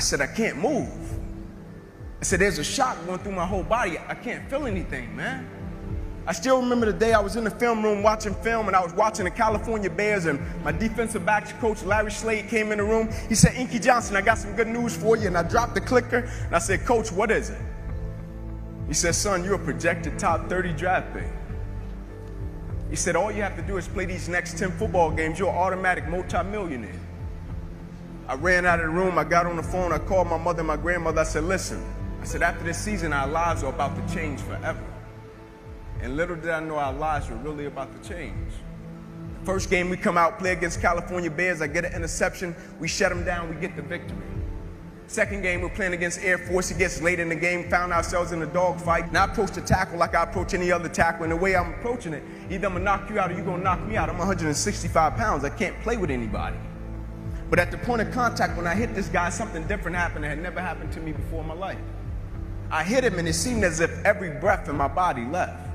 said, I can't move. I said, there's a shock going through my whole body. I can't feel anything, man. I still remember the day I was in the film room watching film, and I was watching the California Bears, and my defensive backs coach, Larry Slade, came in the room. He said, Inky Johnson, I got some good news for you. And I dropped the clicker, and I said, Coach, what is it? He said, son, you're a projected top 30 draft pick. He said, all you have to do is play these next 10 football games. You're an automatic multimillionaire. I ran out of the room. I got on the phone. I called my mother and my grandmother. I said, listen. I said, after this season, our lives are about to change forever. And little did I know our lives were really about to change. The first game we come out, play against California Bears. I get an interception. We shut them down. We get the victory. Second game, we're playing against Air Force. It gets late in the game, found ourselves in a dogfight. And I approach the tackle like I approach any other tackle. And the way I'm approaching it, either I'm going to knock you out or you're going to knock me out. I'm 165 pounds. I can't play with anybody. But at the point of contact, when I hit this guy, something different happened that had never happened to me before in my life. I hit him, and it seemed as if every breath in my body left.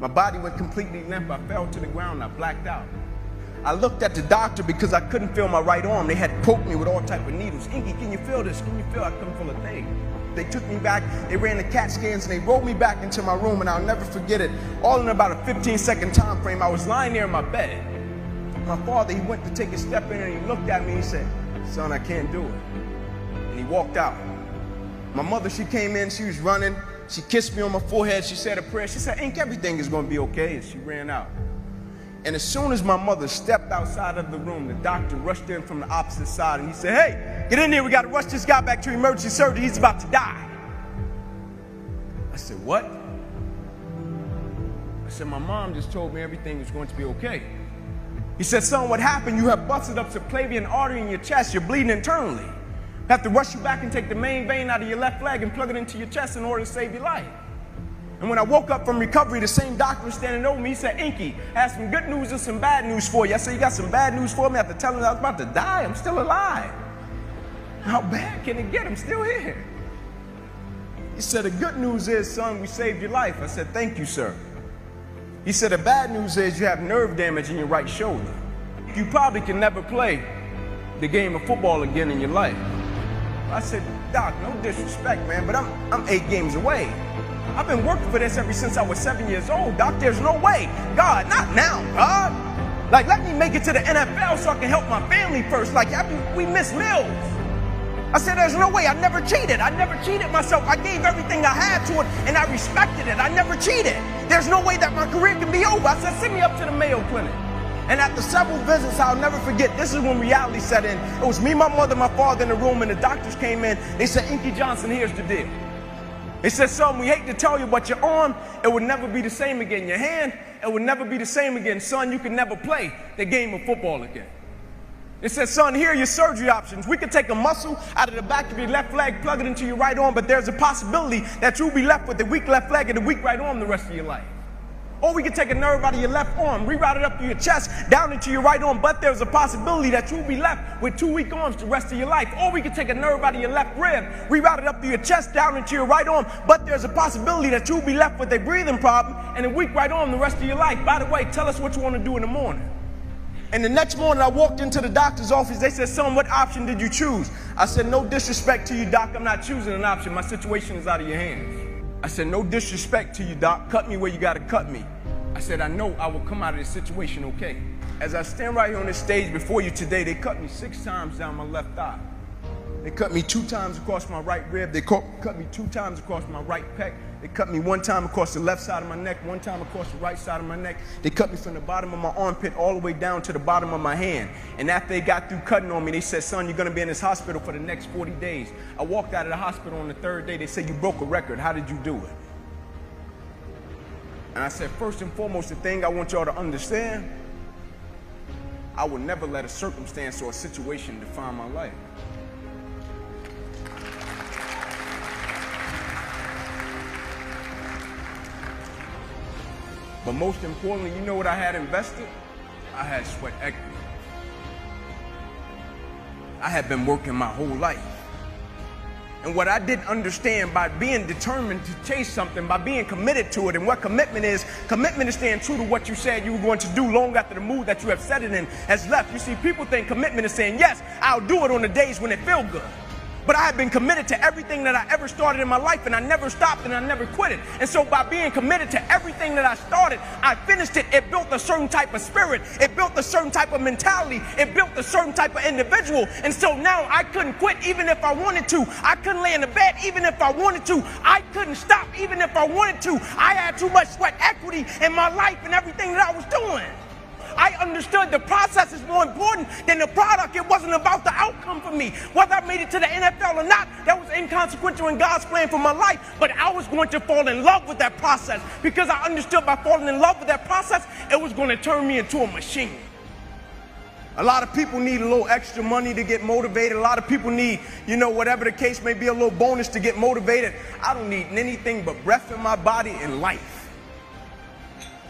My body went completely limp. I fell to the ground. I blacked out. I looked at the doctor because I couldn't feel my right arm. They had poked me with all type of needles. Inky, can you feel this? Can you feel? I couldn't feel a thing. They took me back. They ran the CAT scans, and they rolled me back into my room, and I'll never forget it. All in about a 15-second time frame, I was lying there in my bed. My father, he went to take a step in, and he looked at me and he said, son, I can't do it. And he walked out. My mother, she came in. She was running. She kissed me on my forehead. She said a prayer. She said, Ink, everything is going to be okay. And she ran out. And as soon as my mother stepped outside of the room, the doctor rushed in from the opposite side. And he said, hey, get in here. We got to rush this guy back to emergency surgery. He's about to die. I said, what? I said, my mom just told me everything was going to be okay. He said, son, what happened? You have busted up subclavian artery in your chest. You're bleeding internally. Have to rush you back and take the main vein out of your left leg and plug it into your chest in order to save your life. And when I woke up from recovery, the same doctor was standing over me. He said, Inky, I have some good news and some bad news for you. I said, you got some bad news for me? After telling him I was about to die, I'm still alive. How bad can it get? I'm still here. He said, the good news is, son, we saved your life. I said, thank you, sir. He said, the bad news is you have nerve damage in your right shoulder. You probably can never play the game of football again in your life. I said, Doc, no disrespect, man, but I'm 8 games away. I've been working for this ever since I was 7 years old, Doc. There's no way. God, not now, God. Like, let me make it to the NFL so I can help my family first. Like, we miss meals. I said, there's no way. I never cheated. I never cheated myself. I gave everything I had to it, and I respected it. I never cheated. There's no way that my career can be over. I said, send me up to the Mayo Clinic. And after several visits, I'll never forget, this is when reality set in. It was me, my mother, my father in the room, and the doctors came in. They said, Inky Johnson, here's the deal. They said, son, we hate to tell you, but your arm, it would never be the same again. Your hand, it would never be the same again. Son, you can never play the game of football again. They said, son, here are your surgery options. We could take a muscle out of the back of your left leg, plug it into your right arm, but there's a possibility that you'll be left with the weak left leg and the weak right arm the rest of your life. Or we can take a nerve out of your left arm, reroute it up to your chest, down into your right arm, but there's a possibility that you'll be left with 2 weak arms the rest of your life. Or we can take a nerve out of your left rib, reroute it up to your chest, down into your right arm, but there's a possibility that you'll be left with a breathing problem and a weak right arm the rest of your life. By the way, tell us what you want to do in the morning. And the next morning, I walked into the doctor's office. They said, son, what option did you choose? I said, no disrespect to you, doc. I'm not choosing an option. My situation is out of your hands. I said, no disrespect to you, doc. Cut me where you got to cut me. I said, I know I will come out of this situation okay. As I stand right here on this stage before you today, they cut me 6 times down my left thigh. They cut me 2 times across my right rib. They cut me 2 times across my right pec. They cut me 1 time across the left side of my neck, 1 time across the right side of my neck. They cut me from the bottom of my armpit all the way down to the bottom of my hand. And after they got through cutting on me, they said, son, you're going to be in this hospital for the next 40 days. I walked out of the hospital on the 3rd day. They said, you broke a record. How did you do it? And I said, first and foremost, the thing I want y'all to understand, I will never let a circumstance or a situation define my life. But most importantly, you know what I had invested? I had sweat equity. I had been working my whole life. And what I didn't understand, by being determined to chase something, by being committed to it, and what commitment is staying true to what you said you were going to do long after the mood that you have set it in has left. You see, people think commitment is saying, yes, I'll do it on the days when it feels good. But I had been committed to everything that I ever started in my life, and I never stopped and I never quit it. And so by being committed to everything that I started, I finished it. It built a certain type of spirit. It built a certain type of mentality. It built a certain type of individual. And so now I couldn't quit even if I wanted to. I couldn't lay in the bed even if I wanted to. I couldn't stop even if I wanted to. I had too much sweat equity in my life and everything that I was doing. I understood the process is more important than the product. It wasn't about the outcome for me. Whether I made it to the NFL or not, that was inconsequential in God's plan for my life. But I was going to fall in love with that process because I understood by falling in love with that process, it was going to turn me into a machine. A lot of people need a little extra money to get motivated. A lot of people need, whatever the case may be, a little bonus to get motivated. I don't need anything but breath in my body and life.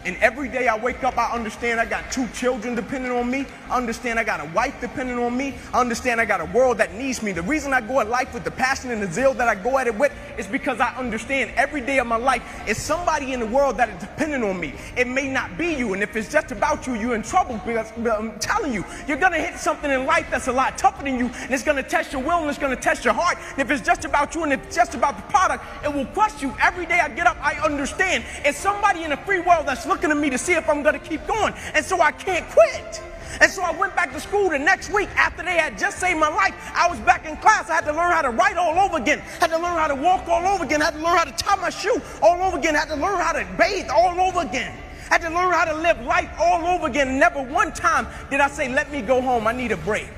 And every day I wake up, I understand I got 2 children depending on me. I understand I got a wife depending on me. I understand I got a world that needs me. The reason I go at life with the passion and the zeal that I go at it with is because I understand every day of my life is somebody in the world that is dependent on me. It may not be you, and if it's just about you, you're in trouble because I'm telling you, you're going to hit something in life that's a lot tougher than you, and it's going to test your will and it's going to test your heart. And if it's just about you and if it's just about the product, it will crush you. Every day I get up, I understand it's somebody in the free world that's looking at me to see if I'm going to keep going. And so I can't quit. And so I went back to school the next week after they had just saved my life. I was back in class. I had to learn how to write all over again. Had to learn how to walk all over again. Had to learn how to tie my shoe all over again. Had to learn how to bathe all over again. Had to learn how to live life all over again. Never one time did I say, let me go home. I need a break.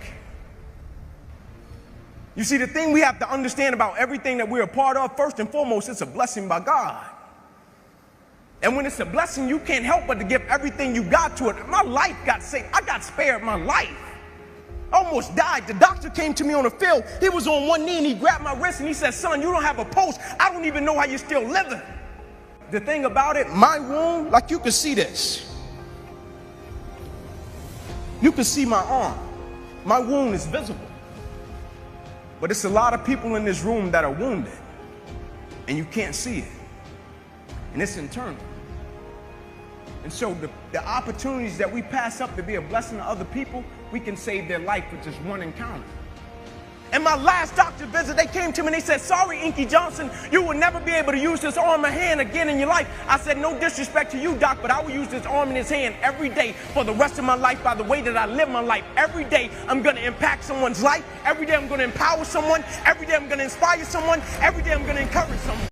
You see, the thing we have to understand about everything that we're a part of, first and foremost, it's a blessing by God. And when it's a blessing, you can't help but to give everything you got to it. My life got saved. I got spared my life. I almost died. The doctor came to me on the field. He was on one knee and he grabbed my wrist and he said, son, you don't have a pulse. I don't even know how you're still living. The thing about it, my wound, like you can see this. You can see my arm. My wound is visible. But it's a lot of people in this room that are wounded and you can't see it. And it's internal. And so the opportunities that we pass up to be a blessing to other people, we can save their life with just one encounter. In my last doctor visit, they came to me and they said, sorry, Inky Johnson, you will never be able to use this arm and hand again in your life. I said, no disrespect to you, doc, but I will use this arm and this hand every day for the rest of my life by the way that I live my life. Every day I'm going to impact someone's life. Every day I'm going to empower someone. Every day I'm going to inspire someone. Every day I'm going to encourage someone.